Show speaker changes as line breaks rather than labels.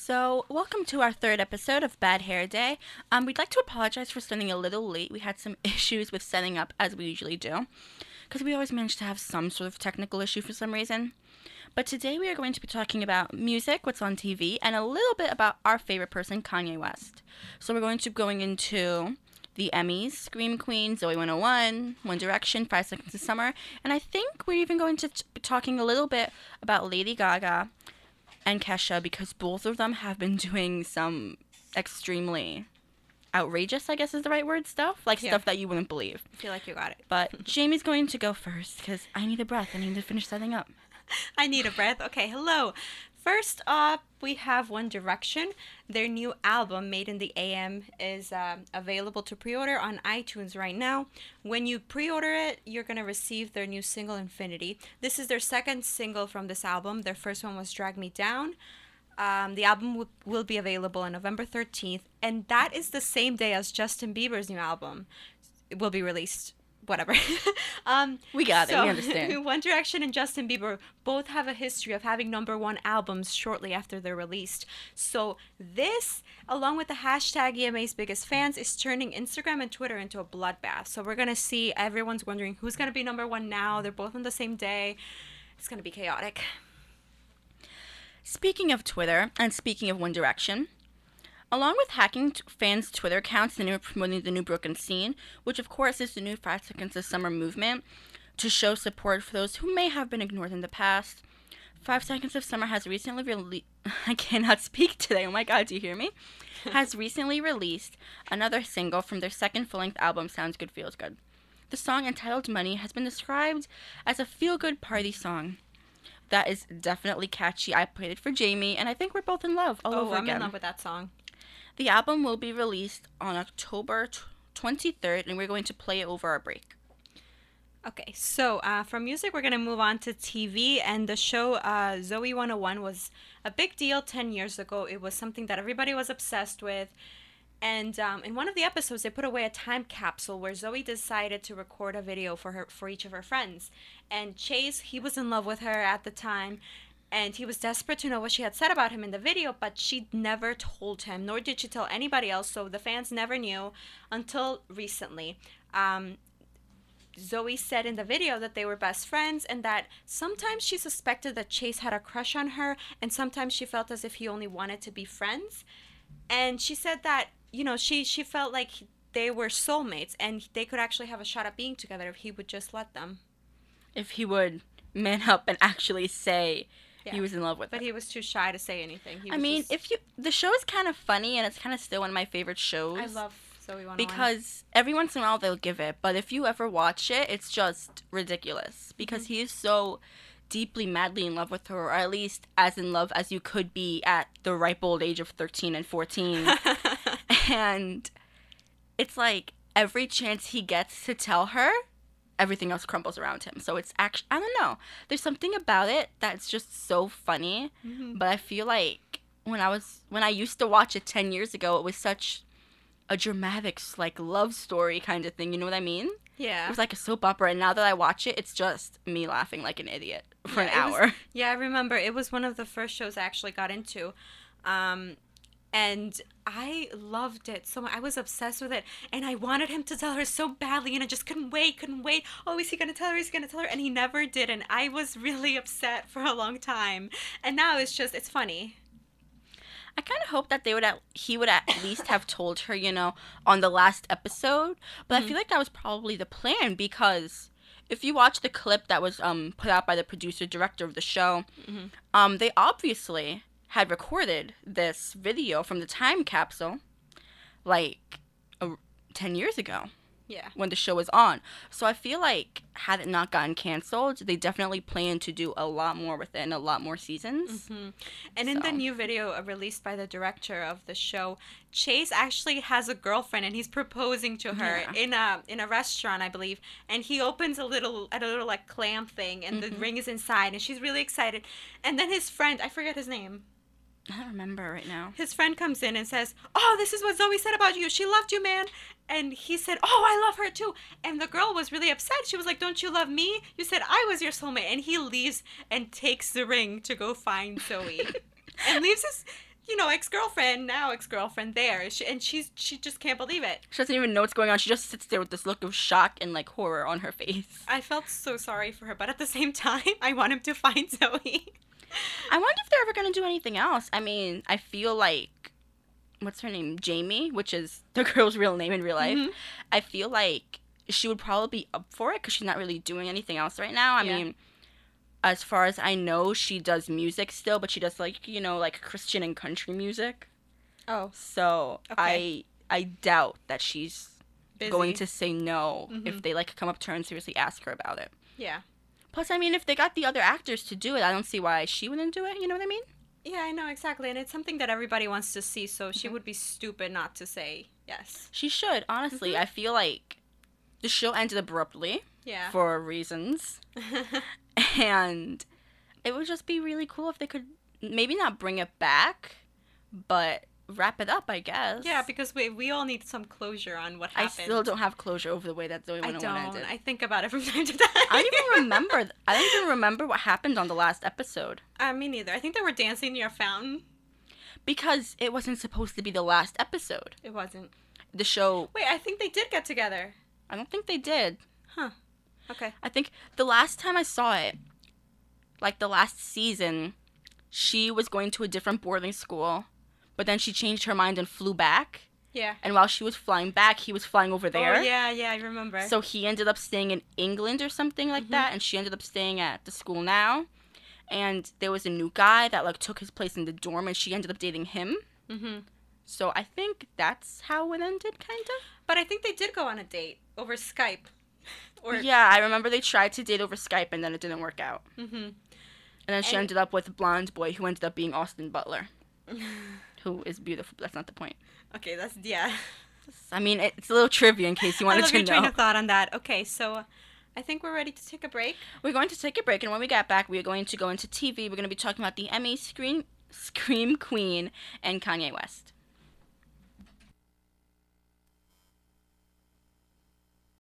So, welcome to our third episode of Bad Hair Day. We'd like to apologize for starting a little late. We had some issues with setting up, as we usually do, because we always manage to have some sort of technical issue for some reason. But today we are going to be talking about music, what's on TV, and a little bit about our favorite person, Kanye West. So we're going to be going into the Emmys, Scream Queen, Zoe 101, One Direction, 5 Seconds of Summer, and I think we're even going to be talking a little bit about Lady Gaga and Kesha, because both of them have been doing some extremely outrageous, I guess is the right word, stuff that you wouldn't believe.
I feel like you got it.
But Jamie's going to go first because I need a breath. I need to finish setting up.
I need a breath. Okay, hello. First up, we have One Direction. Their new album, Made in the AM, is available to pre-order on iTunes right now. When you pre-order it, you're going to receive their new single, Infinity. This is their second single from this album. Their first one was Drag Me Down. The album will be available on November 13th, and that is the same day as Justin Bieber's new album. It will be released. Whatever.
We got it. We understand.
One Direction and Justin Bieber both have a history of having #1 albums shortly after they're released. So this, along with the hashtag EMA's biggest fans, is turning Instagram and Twitter into a bloodbath. So we're going to see, everyone's wondering who's going to be #1 now. They're both on the same day. It's going to be chaotic.
Speaking of Twitter, and speaking of One Direction, along with hacking fans' Twitter accounts and promoting the new Brooklyn scene, which of course is the new 5 Seconds of Summer movement, to show support for those who may have been ignored in the past, 5 Seconds of Summer has recently I cannot speak today, oh my god, do you hear me? Has recently released another single from their second full-length album, Sounds Good, Feels Good. The song, entitled Money, has been described as a feel-good party song. That is definitely catchy. I played it for Jamie, and I think we're both in love all over again.
I'm in love with that song.
The album will be released on October 23rd, and we're going to play it over our break.
Okay, so from music, we're going to move on to TV, and the show Zoe 101 was a big deal 10 years ago. It was something that everybody was obsessed with, and in one of the episodes, they put away a time capsule where Zoe decided to record a video for each of her friends, and Chase, he was in love with her at the time, and he was desperate to know what she had said about him in the video, but she never told him, nor did she tell anybody else, so the fans never knew until recently. Zoe said in the video that they were best friends, and that sometimes she suspected that Chase had a crush on her, and sometimes she felt as if he only wanted to be friends. And she said that, you know, she felt like they were soulmates, and they could actually have a shot at being together if he would just let them.
If he would man up and actually say he was in love with her.
But he was too shy to say anything.
The show is kind of funny, and it's kind of still one of my favorite shows.
I love Zoe 101.
Because every once in a while they'll give it, but if you ever watch it, it's just ridiculous. Because he is so deeply, madly in love with her, or at least as in love as you could be at the ripe old age of 13 and 14. And it's like every chance he gets to tell her, everything else crumbles around him. So it's actually, I don't know. There's something about it that's just so funny. Mm-hmm. But I feel like when I used to watch it 10 years ago, it was such a dramatic, like, love story kind of thing. You know what I mean?
Yeah.
It was like a soap opera. And now that I watch it, it's just me laughing like an idiot for an hour.
I remember. It was one of the first shows I actually got into. And I loved it so much. I was obsessed with it. And I wanted him to tell her so badly. And I just couldn't wait. Oh, is he going to tell her? Is he going to tell her? And he never did. And I was really upset for a long time. And now it's funny.
I kind of hope that he would at least have told her, you know, on the last episode. But I feel like that was probably the plan, because if you watch the clip that was put out by the producer-director of the show, they obviously had recorded this video from the time capsule, like 10 years ago.
Yeah.
When the show was on. So I feel like had it not gotten canceled, they definitely plan to do a lot more with it and a lot more seasons.
Mm-hmm. And in the new video released by the director of the show, Chase actually has a girlfriend, and he's proposing to her in a restaurant, I believe. And he opens a little like clam thing, and the ring is inside, and she's really excited. And then his friend, I forget his name.
I don't remember right now.
His friend comes in and says, "Oh, this is what Zoe said about you. She loved you, man." And he said, "Oh, I love her too." And the girl was really upset. She was like, "Don't you love me? You said I was your soulmate." And he leaves and takes the ring to go find Zoe. And leaves ex-girlfriend, now ex-girlfriend there. She just can't believe it.
She doesn't even know what's going on. She just sits there with this look of shock and like horror on her face.
I felt so sorry for her, but at the same time, I want him to find Zoe.
I wonder if they're ever going to do anything else. I mean, I feel like, what's her name? Jamie, which is the girl's real name in real life.
Mhm.
I feel like she would probably be up for it because she's not really doing anything else right now. I
Yeah.
mean, as far as I know, she does music still, but she does like, like Christian and country music.
Oh,
So
Okay.
I doubt that she's
busy.
going to say no if
Mhm.
they like come up to her and seriously ask her about it.
Yeah.
Plus, I mean, if they got the other actors to do it, I don't see why she wouldn't do it. You know what I mean?
Yeah, I know exactly, and it's something that everybody wants to see. So she
Mhm.
would be stupid not to say yes.
She should. Honestly, I feel like the show ended abruptly
Yeah.
for reasons, and it would just be really cool if they could maybe not bring it back, but wrap it up, I guess.
Yeah, because we all need some closure on what
I
happened.
still don't have closure over the way that Zoe
I
101
don't.
ended.
I think about it from time to time.
I don't even remember. I don't even remember what happened on the last episode
Me neither. I think they were dancing near a fountain.
because it wasn't supposed to be the last episode.
It wasn't.
The show,
Wait, I think they did get together.
I don't think they did.
Okay.
I think the last time I saw it, like the last season, she was going to a different boarding school, but then she changed her mind and flew back.
Yeah.
And while she was flying back, he was flying over there.
Oh yeah, I remember.
So he ended up staying in England or something like that, and she ended up staying at the school now. And there was a new guy that like took his place in the dorm, and she ended up dating him.
Mhm.
So I think that's how it ended, kind of.
But I think they did go on a date over Skype. Or
Yeah, I remember they tried to date over Skype, and then it didn't work out.
Mhm.
And then she
And-
ended up with a blonde boy who ended up being Austin Butler, who is beautiful. But that's not the point.
Okay, yeah.
I mean, it's a little trivia in case you
I
wanted
love
to
your train
know.
of thought on that. Okay, so I think we're ready to take a break.
We're going to take a break, and when we get back, we are going to go into TV. We're going to be talking about the Emmy Scream Queen and Kanye West.